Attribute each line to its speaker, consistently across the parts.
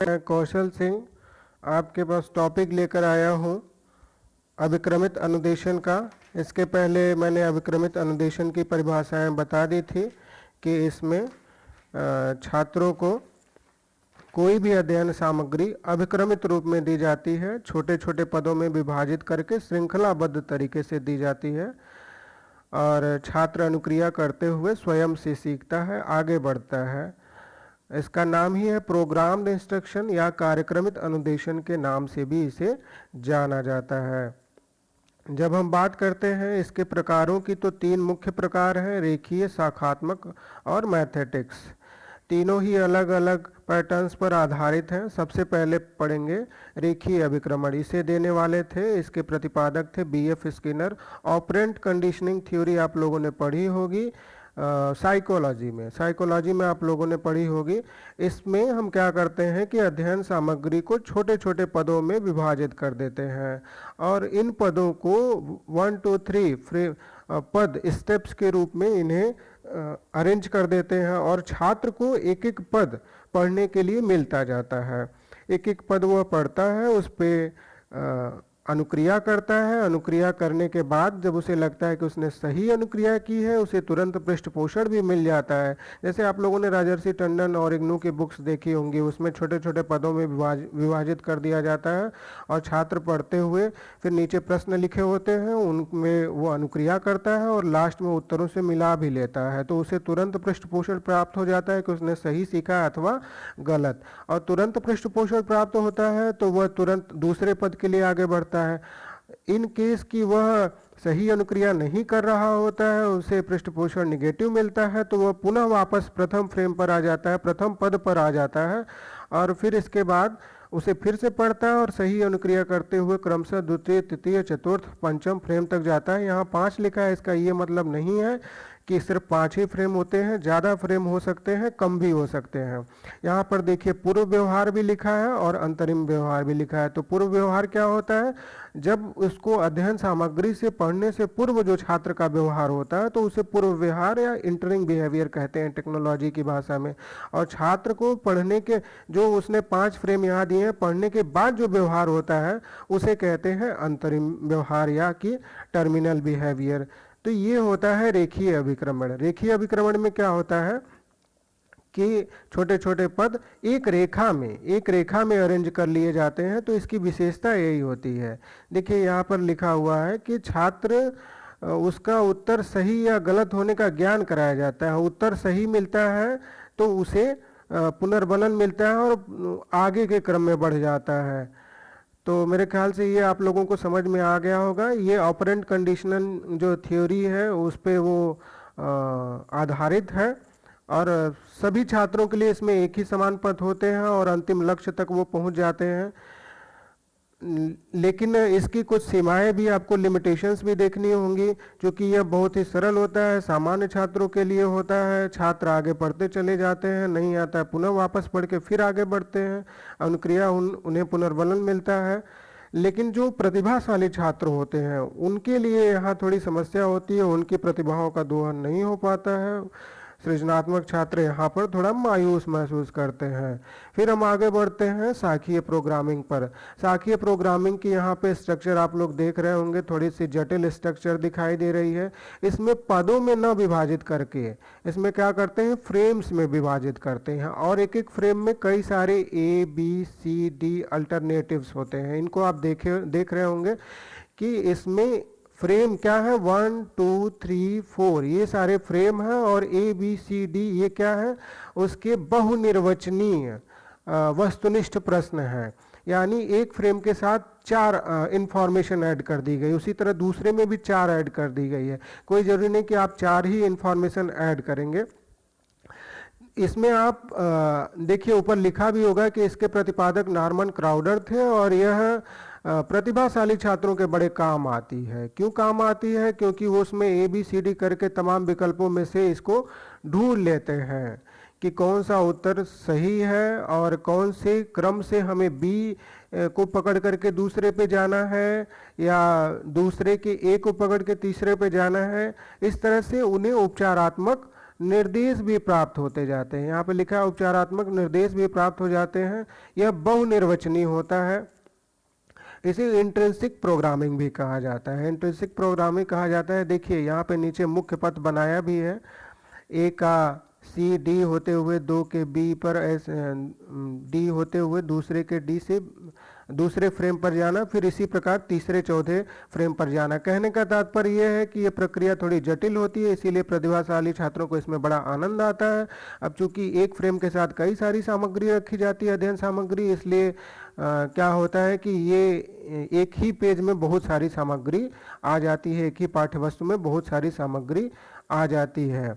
Speaker 1: मैं कौशल सिंह आपके पास टॉपिक लेकर आया हूँ अभिक्रमित अनुदेशन का। इसके पहले मैंने अभिक्रमित अनुदेशन की परिभाषाएं बता दी थी कि इसमें छात्रों को कोई भी अध्ययन सामग्री अभिक्रमित रूप में दी जाती है, छोटे छोटे पदों में विभाजित करके श्रृंखलाबद्ध तरीके से दी जाती है और छात्र अनुक्रिया करते हुए स्वयं से सीखता है, आगे बढ़ता है। इसका नाम ही है प्रोग्राम्ड इंस्ट्रक्शन या कार्यक्रमित अनुदेशन के नाम से भी इसे जाना जाता है। जब हम बात करते हैं इसके प्रकारों की तो 3 मुख्य प्रकार हैं, रेखीय, शाखात्मक और मैथेटिक्स। तीनों ही अलग अलग पैटर्न्स पर आधारित हैं। सबसे पहले पढ़ेंगे रेखीय अभिक्रमण। इसे देने वाले थे, इसके प्रतिपादक थे BF Skinner. Operant conditioning theory आप लोगों ने पढ़ी होगी साइकोलॉजी में आप लोगों ने पढ़ी होगी। इसमें हम क्या करते हैं कि अध्ययन सामग्री को छोटे छोटे पदों में विभाजित कर देते हैं और इन पदों को 1 2 3 पद स्टेप्स के रूप में इन्हें अरेंज कर देते हैं और छात्र को एक एक पद पढ़ने के लिए मिलता जाता है। एक एक पद वह पढ़ता है, उस पर अनुक्रिया करता है। अनुक्रिया करने के बाद जब उसे लगता है कि उसने सही अनुक्रिया की है, उसे तुरंत पृष्ठपोषण भी मिल जाता है। जैसे आप लोगों ने राजर्षि टंडन और इग्नू की बुक्स देखी होंगी, उसमें छोटे छोटे पदों में विभाजित कर दिया जाता है और छात्र पढ़ते हुए फिर नीचे प्रश्न लिखे होते हैं, उनमें वो अनुक्रिया करता है और लास्ट में उत्तरों से मिला भी लेता है, तो उसे तुरंत पृष्ठपोषण प्राप्त हो जाता है कि उसने सही सीखा अथवा गलत। और तुरंत पृष्ठपोषण प्राप्त होता है तो वह तुरंत दूसरे पद के लिए आगे बढ़ता है। इन केस की वह सही अनुक्रिया नहीं कर रहा होता है, उसे पृष्ठपोषण निगेटिव मिलता है, तो वह पुनः वापस प्रथम फ्रेम पर आ जाता है, प्रथम पद पर आ जाता है और फिर इसके बाद उसे फिर से पढ़ता है और सही अनुक्रिया करते हुए क्रमशः द्वितीय, तृतीय, चतुर्थ, पंचम फ्रेम तक जाता है। यहाँ 5 लिखा है, इसका ये मतलब नहीं है कि सिर्फ 5 ही फ्रेम होते हैं, ज़्यादा फ्रेम हो सकते हैं, कम भी हो सकते हैं। यहाँ पर देखिए पूर्व व्यवहार भी लिखा है और अंतरिम व्यवहार भी लिखा है। तो पूर्व व्यवहार क्या होता है? जब उसको अध्ययन सामग्री से पढ़ने से पूर्व जो छात्र का व्यवहार होता है तो उसे पूर्व व्यवहार या इंटरिंग बिहेवियर कहते हैं टेक्नोलॉजी की भाषा में। और छात्र को पढ़ने के जो उसने 5 फ्रेम यहाँ दिए हैं, पढ़ने के बाद जो व्यवहार होता है उसे कहते हैं अंतरिम व्यवहार या कि टर्मिनल बिहेवियर। तो ये होता है रेखीय अभिक्रमण। रेखीय अभिक्रमण में क्या होता है कि छोटे छोटे पद एक रेखा में अरेंज कर लिए जाते हैं। तो इसकी विशेषता यही होती है। देखिए यहाँ पर लिखा हुआ है कि छात्र उसका उत्तर सही या गलत होने का ज्ञान कराया जाता है। उत्तर सही मिलता है तो उसे पुनर्बलन मिलता है और आगे के क्रम में बढ़ जाता है। तो मेरे ख्याल से ये आप लोगों को समझ में आ गया होगा। ये ऑपरेंट कंडीशनल जो थ्योरी है उस पे वो आधारित है और सभी छात्रों के लिए इसमें एक ही समान पद होते हैं और अंतिम लक्ष्य तक वो पहुंच जाते हैं। लेकिन इसकी कुछ सीमाएं भी, आपको लिमिटेशंस भी देखनी होंगी, क्योंकि यह बहुत ही सरल होता है, सामान्य छात्रों के लिए होता है। छात्र आगे पढ़ते चले जाते हैं, नहीं आता है पुनः वापस पढ़ के फिर आगे बढ़ते हैं, अनुक्रिया उन्हें पुनर्बलन मिलता है। लेकिन जो प्रतिभाशाली छात्र होते हैं उनके लिए यहाँ थोड़ी समस्या होती है, उनकी प्रतिभाओं का दोहन नहीं हो पाता है। सृजनात्मक छात्र यहाँ पर थोड़ा मायूस महसूस करते हैं। फिर हम आगे बढ़ते हैं शाखीय प्रोग्रामिंग पर। शाखीय प्रोग्रामिंग की यहाँ पे स्ट्रक्चर आप लोग देख रहे होंगे, थोड़ी सी जटिल स्ट्रक्चर दिखाई दे रही है। इसमें पदों में न विभाजित करके इसमें क्या करते हैं, फ्रेम्स में विभाजित करते हैं और एक एक फ्रेम में कई सारे ABCD अल्टरनेटिव्स होते हैं। इनको आप देख रहे होंगे कि इसमें फ्रेम क्या है, 1 2 3 4 ये सारे फ्रेम हैं और ABCD ये क्या है, उसके बहुनिर्वचनीय वस्तुनिष्ठ प्रश्न हैं। यानी एक फ्रेम के साथ 4 इंफॉर्मेशन ऐड कर दी गई, उसी तरह दूसरे में भी 4 ऐड कर दी गई है। कोई जरूरी नहीं कि आप 4 ही इंफॉर्मेशन ऐड करेंगे। इसमें आप देखिए ऊपर लिखा भी होगा कि इसके प्रतिपादक नॉर्मन क्राउडर थे और यह प्रतिभाशाली छात्रों के बड़े काम आती है। क्यों काम आती है? क्योंकि वो उसमें ABCD करके तमाम विकल्पों में से इसको ढूंढ लेते हैं कि कौन सा उत्तर सही है और कौन से क्रम से हमें B को पकड़ करके दूसरे पे जाना है या दूसरे के A को पकड़ के तीसरे पे जाना है। इस तरह से उन्हें उपचारात्मक निर्देश भी प्राप्त होते जाते हैं। यहाँ पे लिखा है उपचारात्मक निर्देश भी प्राप्त हो जाते हैं। यह बहुनिर्वचनीय होता है। इसे इंट्रिंसिक प्रोग्रामिंग भी कहा जाता है। इंट्रिंसिक प्रोग्रामिंग कहा जाता है। देखिए यहाँ पे नीचे मुख्य पथ बनाया भी है। ए का सी डी होते हुए 2 के बी पर डी होते हुए दूसरे के डी से दूसरे फ्रेम पर जाना, फिर इसी प्रकार तीसरे चौथे फ्रेम पर जाना। कहने का तात्पर्य यह है कि यह प्रक्रिया थोड़ी जटिल होती है, इसीलिए प्रतिभाशाली छात्रों को इसमें बड़ा आनंद आता है। अब चूंकि एक फ्रेम के साथ कई सारी सामग्री रखी जाती है, अध्ययन सामग्री, इसलिए क्या होता है कि ये एक ही पेज में बहुत सारी सामग्री आ जाती है, एक ही पाठ्यवस्तु में बहुत सारी सामग्री आ जाती है।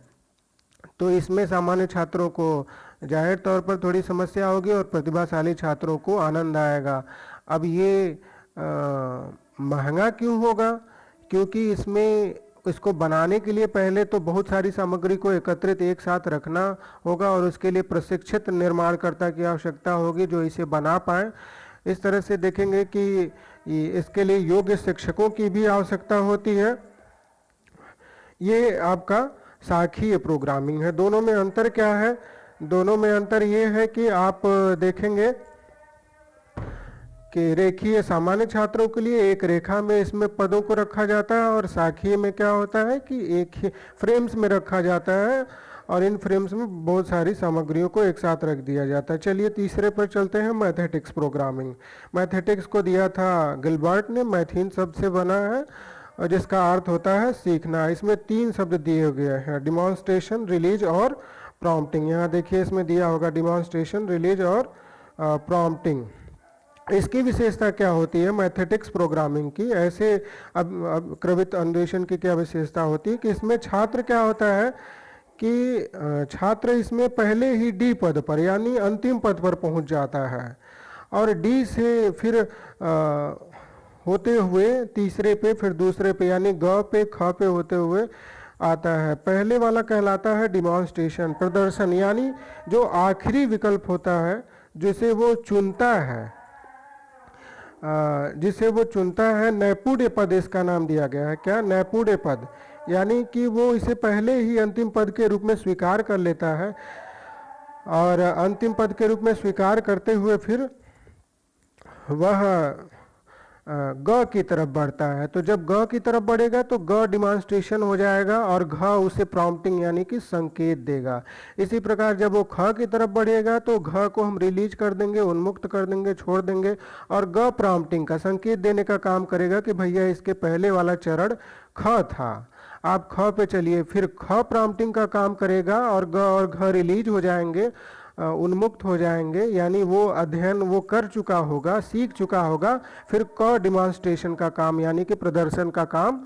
Speaker 1: तो इसमें सामान्य छात्रों को जाहिर तौर पर थोड़ी समस्या होगी और प्रतिभाशाली छात्रों को आनंद आएगा। अब ये महंगा क्यों होगा? क्योंकि इसमें इसको बनाने के लिए पहले तो बहुत सारी सामग्री को एकत्रित एक साथ रखना होगा और उसके लिए प्रशिक्षित निर्माणकर्ता की आवश्यकता होगी जो इसे बना पाए। इस तरह से देखेंगे कि इसके लिए योग्य शिक्षकों की भी आवश्यकता होती है। ये आपका शाखीय प्रोग्रामिंग है। दोनों में अंतर क्या है? दोनों में अंतर ये है कि आप देखेंगे कि रेखीय सामान्य छात्रों के लिए एक रेखा में इसमें पदों को रखा जाता है और शाखीय में क्या होता है कि एक ही फ्रेम्स में रखा जाता है और इन फ्रेम्स में बहुत सारी सामग्रियों को एक साथ रख दिया जाता है। चलिए तीसरे पर चलते हैं, मैथेटिक्स प्रोग्रामिंग। मैथेटिक्स को दिया था गिलबर्ट ने, मैथीन शब्द से बना है और जिसका अर्थ होता है सीखना। इसमें 3 शब्द दिए गए हैं, डिमॉन्स्ट्रेशन, रिलीज और प्रॉम्प्टिंग। यहाँ देखिए इसमें दिया होगा डिमॉन्स्ट्रेशन, रिलीज और प्रॉम्प्टिंग। इसकी विशेषता क्या होती है मैथेटिक्स प्रोग्रामिंग की? ऐसे अब क्रमित अन्वेषण की क्या विशेषता होती है कि इसमें छात्र क्या होता है कि छात्र इसमें पहले ही डी पद पर यानी अंतिम पद पर पहुंच जाता है और डी से फिर होते हुए तीसरे पे, फिर दूसरे पे यानी ग पे, ख पे होते हुए आता है। पहले वाला कहलाता है डिमॉन्स्ट्रेशन, प्रदर्शन, यानी जो आखिरी विकल्प होता है जिसे वो चुनता है, नैपुण्य पद इसका नाम दिया गया है। क्या? नैपुण्य पद, यानी कि वो इसे पहले ही अंतिम पद के रूप में स्वीकार कर लेता है और अंतिम पद के रूप में स्वीकार करते हुए फिर वह ग की तरफ बढ़ता है। तो जब ग की तरफ बढ़ेगा तो ग डिमॉन्स्ट्रेशन हो जाएगा और घ उसे प्रॉम्प्टिंग यानी कि संकेत देगा। इसी प्रकार जब वो ख की तरफ बढ़ेगा तो घ को हम रिलीज कर देंगे, उन्मुक्त कर देंगे, छोड़ देंगे और ग प्रॉम्प्टिंग का संकेत देने का काम करेगा कि भैया इसके पहले वाला चरण ख था, आप ख पे चलिए। फिर ख प्रॉम्प्टिंग का काम करेगा और घ रिलीज हो जाएंगे, उन्मुक्त हो जाएंगे, यानी वो अध्ययन वो कर चुका होगा, सीख चुका होगा। फिर क डिमॉन्स्ट्रेशन का काम यानी कि प्रदर्शन का काम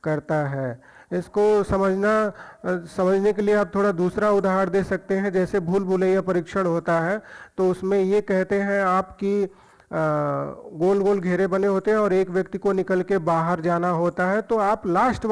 Speaker 1: करता है। इसको समझने के लिए आप थोड़ा दूसरा उदाहरण दे सकते हैं। जैसे भूल भुलैया परीक्षण होता है तो उसमें ये कहते हैं आपकी गोल गोल घेरे बने होते हैं और एक व्यक्ति को निकल के बाहर जाना होता है, तो आप लास्ट